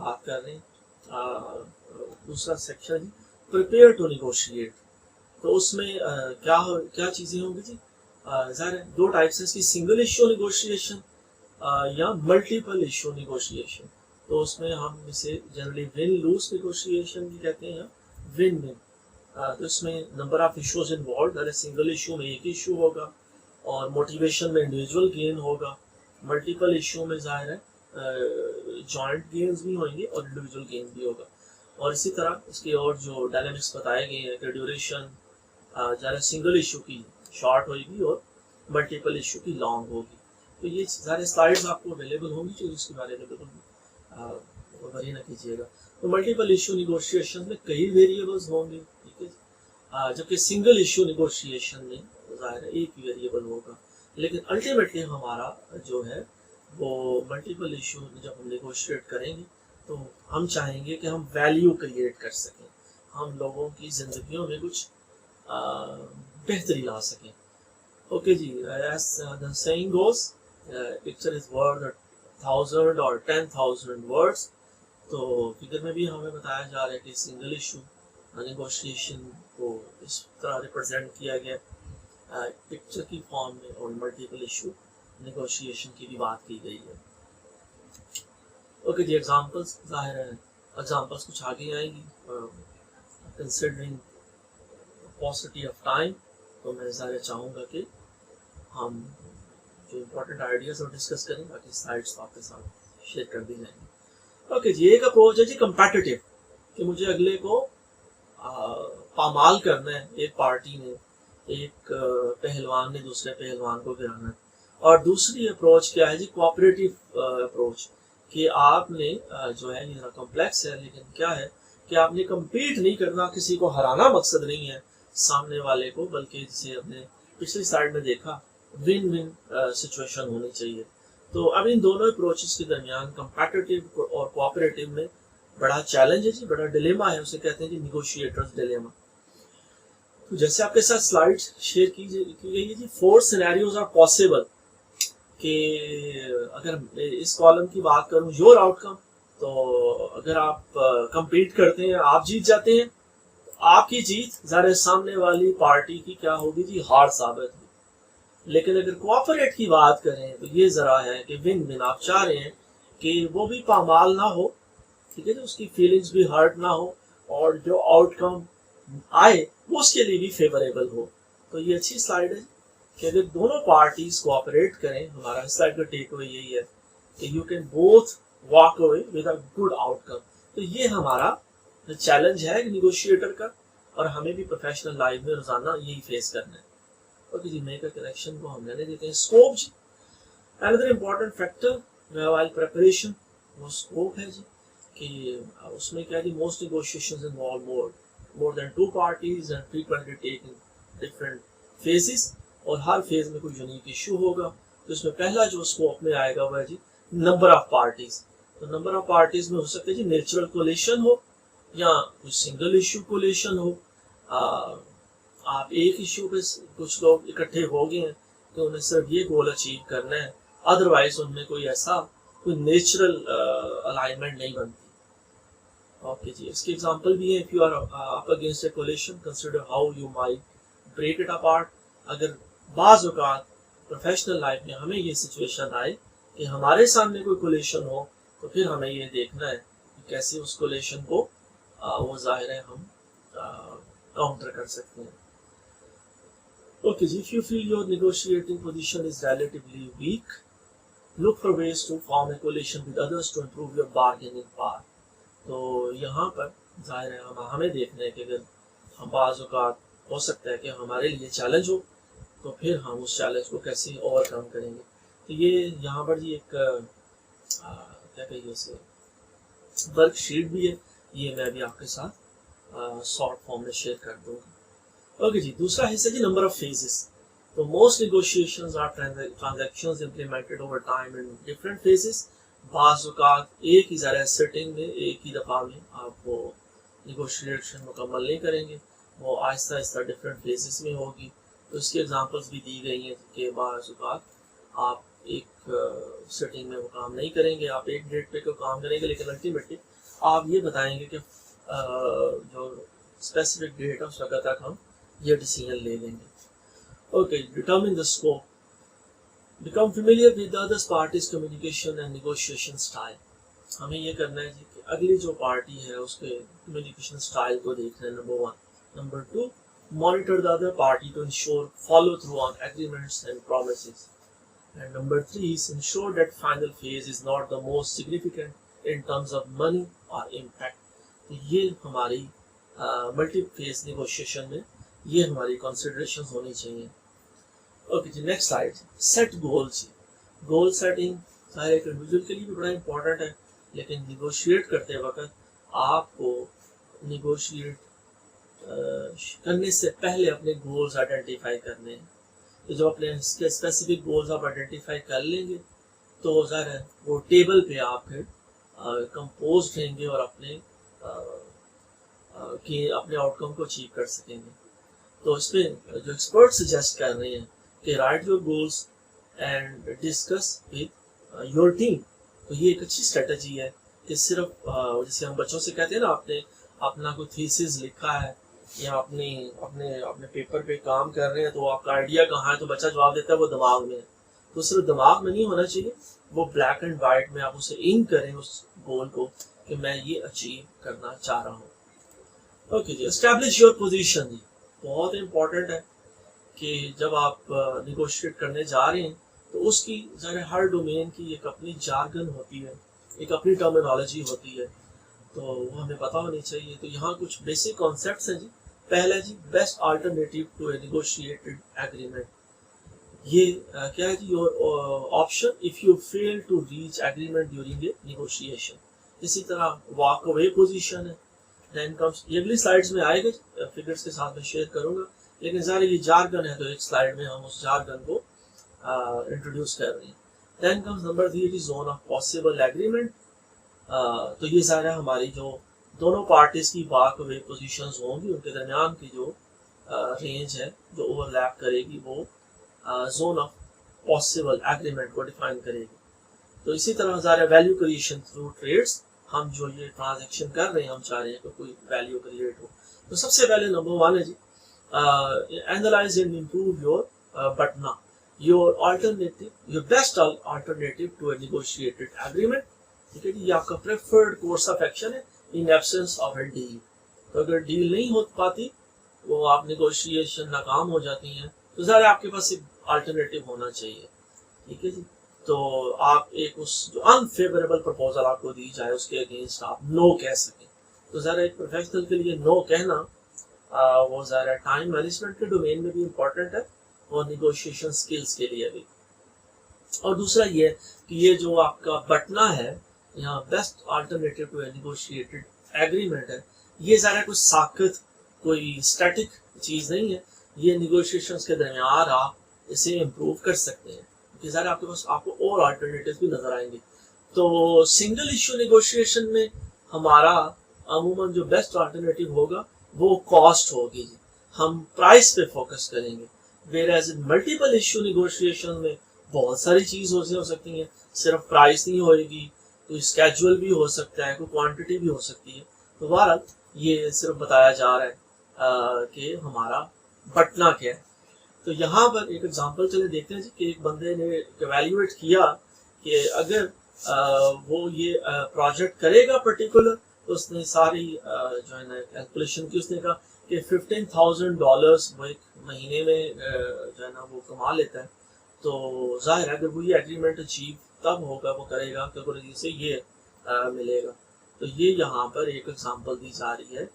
बात कर रहे हैं दूसरा सेक्शन जी, प्रिपेयर टू निगोशिएट। तो उसमें क्या चीज़ें होंगी जी? ज़ाहिर है दो टाइप्स हैं इसकी, सिंगल इश्यू निगोशिएशन या मल्टीपल इश्यू निगोशिएशन। तो उसमें हम इसे जनरली विन लूज निगोशिएशन भी कहते हैं या विन विन। तो इसमें नंबर ऑफ इश्यूज इन्वॉल्व, अरे सिंगल इशू में एक इशू होगा और मोटिवेशन में इंडिविजुअल गेन होगा। मल्टीपल इशू में ज़ाहिर है जॉइंट गेन्स भी होंगे और इंडिविजुअल गेन भी होगा। और इसी तरह इसके और जो डायनामिक्स बताए गए हैं कि ड्यूरेशन ज़्यादा सिंगल इशू की शॉर्ट होगी और मल्टीपल इशू की लॉन्ग होगी। तो ये सारे स्लाइड्स आपको अवेलेबल होंगी, जो इसके बारे में बिल्कुल वरी ना कीजिएगा। तो मल्टीपल इशू निगोशिएशन में कई वेरिएबल्स होंगे, ठीक है, जबकि सिंगल इशू निगोशिएशन में ज़ाहिर है एक ही वेरिएबल होगा। लेकिन अल्टीमेटली हमारा जो है वो मल्टीपल इशू जब हम निगोशिएट करेंगे तो हम चाहेंगे कि हम वैल्यू क्रिएट कर सकें, हम लोगों की ज़िंदगियों में कुछ बेहतरी ला सकें। ओके जी, as the saying goes, picture is worth 1000 और 10,000 वर्ड्स। तो फिगर में भी हमें बताया जा रहा है कि सिंगल इशू नेगोशिएशन को इस तरह रिप्रेजेंट किया गया पिक्चर की फॉर्म में, और मल्टीपल इशू नेगोशिएशन की भी बात की गई है। ओके जी, एग्जांपल्स ज़ाहिर है एग्जांपल्स कुछ आगे आएंगी। कंसिडरिंग पॉसिटी ऑफ टाइम, तो मैं ज़ाहिर चाहूँगा कि हम जो इम्पोर्टेंट आइडियाज़ और डिस्कस करें, बाकी स्लाइड्स आपके साथ शेयर कर दी जाएंगी। ओके जी, एक अप्रोच है जी कंपेटिटिव, कि मुझे अगले को पामाल करना है। एक पार्टी ने, एक पहलवान ने दूसरे पहलवान को गिराना है। और दूसरी अप्रोच क्या है जी? कोऑपरेटिव अप्रोच, कि आपने जो है ये कॉम्प्लेक्स है, लेकिन क्या है कि आपने कम्पीट नहीं करना, किसी को हराना मकसद नहीं है सामने वाले को, बल्कि जिसे हमने पिछली स्लाइड में देखा विन विन सिचुएशन होनी चाहिए। तो अब इन दोनों अप्रोचेस के दरमियान कंपेटिटिव और कोऑपरेटिव में बड़ा चैलेंज है जी, बड़ा डिलेमा है, उसे कहते हैं जी निगोशिएटर्स डिलेमा। तो जैसे आपके साथ स्लाइड्स शेयर की गई है जी, 4 सिनेरियोज आर पॉसिबल, कि अगर इस कॉलम की बात करूं योर आउटकम, तो अगर आप कंपीट करते हैं, आप जीत जाते हैं, आपकी जीत ज़ाहिर सामने वाली पार्टी की क्या होगी जी? हार साबित होगी। लेकिन अगर कोऑपरेट की बात करें तो ये ज़रा है कि विन विन, आप चाह रहे हैं कि वो भी पामाल ना हो, ठीक है, तो उसकी फीलिंग्स भी हर्ट ना हो, और जो आउटकम आए वो उसके लिए भी फेवरेबल हो। तो ये अच्छी स्लाइड है कि अगर दोनों पार्टीज कोऑपरेट करें, हमारा स्लाइड का टेक अवे यही है कि you can both walk away with a good outcome. तो ये हमारा चैलेंज है निगोशिएटर का, और हमें भी प्रोफेशनल लाइफ में रोजाना यही फेस करना है। ओके जी, मेकर करेक्शन को हम रहने देते हैं। स्कोप जी, another important factor while preparation, वो स्कोप है जी, कि उसमें क्या जी, most negotiations involve more than 2 parties and frequently take in different phases, और हर फेज में कोई यूनिक इशू होगा। तो इसमें पहला जो स्कोप में आएगा वह जी नंबर ऑफ पार्टीज। तो नंबर ऑफ पार्टीज में हो सकता है जी नेचुरल कोलिशन हो, या कुछ सिंगल इशू कोलिशन हो। आप एक इशू पे कुछ लोग इकट्ठे हो गए हैं तो उन्हें सिर्फ ये गोल अचीव करना है, अदरवाइज उनमें कोई ऐसा कोई नेचुरल अलाइनमेंट नहीं बनती। ओके जी, इसके एग्जांपल भी है। If you are up against a coalition, consider how you might break it apart. अगर बाज़ औक़ात प्रोफेशनल लाइफ में हमें ये सिचुएशन आए कि हमारे सामने कोई कोलिशन हो, तो फिर हमें ये देखना है कि कैसे उस कोलिशन को वो ज़ाहिर है हम काउंटर कर सकते हैं। ओके जी, if you feel your negotiating position is relatively weak, look for ways to form a coalition with others to improve your bargaining power. तो यहाँ पर ज़ाहिर है हमें देखना है कि अगर हम बाज़ औक़ात हो सकता है कि हमारे लिए चैलेंज हो, तो फिर हम उस चैलेंज को कैसे ओवरकम करेंगे। तो ये यहाँ पर जी एक क्या कहिए उसे वर्कशीट भी है, ये मैं भी आपके साथ शॉर्ट फॉर्म में शेयर कर दूँगा। ओके जी, दूसरा हिस्सा जी नंबर ऑफ फेजेस। तो most negotiations are transactions implemented over time in different phases. बाज़ औक़ात एक ही ज़रा सेटिंग में एक ही दफ़ा में आप वो नेगोशिएशन मुकम्मल नहीं करेंगे, वो आहिस्ता आहिस्ता डिफरेंट फेजेस में होगी। तो इसकी एग्जांपल्स भी दी गई हैं कि बाज़ औक़ात आप एक सेटिंग में वो काम नहीं करेंगे, आप एक डेट पे को काम करेंगे, लेकिन अल्टीमेटली आप ये बताएंगे कि जो स्पेसिफिक डेट है उस वक्त तक हम ये डिसीजन ले लेंगे। Okay, determine the scope, become familiar with the other parties communication and negotiation style. हमें ये करना है जी कि अगली जो पार्टी है उसके कम्युनिकेशन स्टाइल को देखना है, number 1। Number 2, monitor the other party to ensure follow through on agreements and promises. And number 3 is ensure that final phase is not the most significant in terms of money or impact. तो ये हमारी multi phase negotiation में ये हमारी consideration होनी चाहिए। Okay जी, next slide. Set goals. Goal setting चाहे एक इंडिविजुअल के लिए भी बड़ा इंपॉर्टेंट है, लेकिन निगोशिएट करते वक्त आपको निगोशिएट करने से पहले अपने गोल्स आइडेंटिफाई करने हैं। तो जब अपने स्पेसिफिक गोल्स आप आइडेंटिफाई कर लेंगे तो ज़रा वो टेबल पे आप फिर कंपोज रहेंगे और अपने आउटकम को अचीव कर सकेंगे। तो इसमें जो एक्सपर्ट सजेस्ट कर रहे हैं कि right your goals and discuss with your team. तो ये एक अच्छी स्ट्रेटजी है कि सिर्फ जैसे हम बच्चों से कहते हैं ना, आपने अपना कोई थीसिस लिखा है या अपने अपने अपने पेपर पे काम कर रहे हैं तो आपका आइडिया कहाँ है, तो बच्चा जवाब देता है वो दिमाग में है। तो सिर्फ दिमाग में नहीं होना चाहिए, वो ब्लैक एंड वाइट में आप उसे इंक करें उस गोल को कि मैं ये अचीव करना चाह रहा हूँ। ओके जी, एस्टैब्लिश योर पोजीशन। जी बहुत इंपॉर्टेंट है कि जब आप निगोशिएट करने जा रहे हैं तो उसकी ज़रा हर डोमेन की एक अपनी जार्गन होती है, एक अपनी टर्मिनोलॉजी होती है, तो वो हमें पता होनी चाहिए। तो यहाँ कुछ बेसिक कॉन्सेप्ट्स हैं जी। पहला जी, best alternative to a negotiated agreement. ये क्या है जी, your option if you fail to reach agreement during a negotiation. इसी तरह वॉक अवे पोजीशन है। देन कम्स, ये अगली स्लाइड्स में आएगा, फिगर्स के साथ में शेयर करूंगा, लेकिन ज़रा ये जार्गन है तो एक स्लाइड में हम उस जार्गन को इंट्रोड्यूस कर रहे हैं। Then comes number 3, zone of possible agreement. तो ये सारा हमारी जो दोनों पार्टीज की वॉक अवे पोजीशंस होंगी उनके दरमियान की जो रेंज है जो ओवरलैप करेगी वो जोन ऑफ पॉसिबल एग्रीमेंट को डिफाइन करेगी। तो इसी तरह ज़रा वैल्यू क्रिएशन थ्रू ट्रेड्स, हम जो ये ट्रांजैक्शन कर रहे हैं हम चाह रहे हैं कि कोई वैल्यू क्रिएट हो। तो सबसे पहले नंबर 1 है जी, analyse and improve your BATNA, your alternative, your best alternative to a negotiated agreement. ठीक है जी, ये आपका प्रेफर्ड कोर्स ऑफ एक्शन है in absence of A deal. तो अगर डील नहीं हो पाती, वो आप नेगोशिएशन नाकाम हो जाती हैं, तो ज़रा आपके पास एक अल्टरनेटिव होना चाहिए। ठीक है जी, तो आप एक उस जो अनफेवरेबल प्रपोजल आपको दी जाए उसके अगेंस्ट आप नो कह सकें। तो ज़रा एक प्रोफेशनल के लिए नो कहना वो ज़रा टाइम मैनेजमेंट के डोमेन में भी इम्पोर्टेंट है और निगोशिएशन स्किल्स के लिए भी। और दूसरा ये कि ये जो आपका बटना है यहाँ, best alternative to negotiated agreement है, ये ज़रा कुछ साख्त, कोई स्टैटिक चीज़ नहीं है। ये निगोशिएशंस के दरमियान आप इसे इम्प्रूव कर सकते हैं कि ज़रा आपके पास आपको और अल्टरनेटिव भी नज़र आएंगे। तो सिंगल इशू निगोशिएशन में हमारा अमूमन जो बेस्ट अल्टरनेटिव होगा वो कॉस्ट होगी, हम प्राइस पे फोकस करेंगे। Whereas multiple issue negotiation में बहुत सारी चीज़ हो सकती हैं, सिर्फ प्राइस नहीं होएगी, तो स्केड्यूल भी हो सकता है, कोई क्वांटिटी भी हो सकती है। तो बहरहाल ये सिर्फ बताया जा रहा है कि हमारा बटना क्या है। तो यहाँ पर एक एग्जांपल चले देखते हैं जी कि एक बंदे ने एवेल्युएट किया कि अगर वो ये प्रोजेक्ट करेगा पर्टिकुलर, तो उसने सारी जो है ना कैलकुलेशन की, उसने कहा कि $15,000 वो एक महीने में जो है ना वो कमा लेता है। तो जाहिर है अगर वो ये एग्रीमेंट अचीव तब होगा, वो करेगा कि से ये मिलेगा। तो ये यहाँ पर एक एग्जांपल दी जा रही है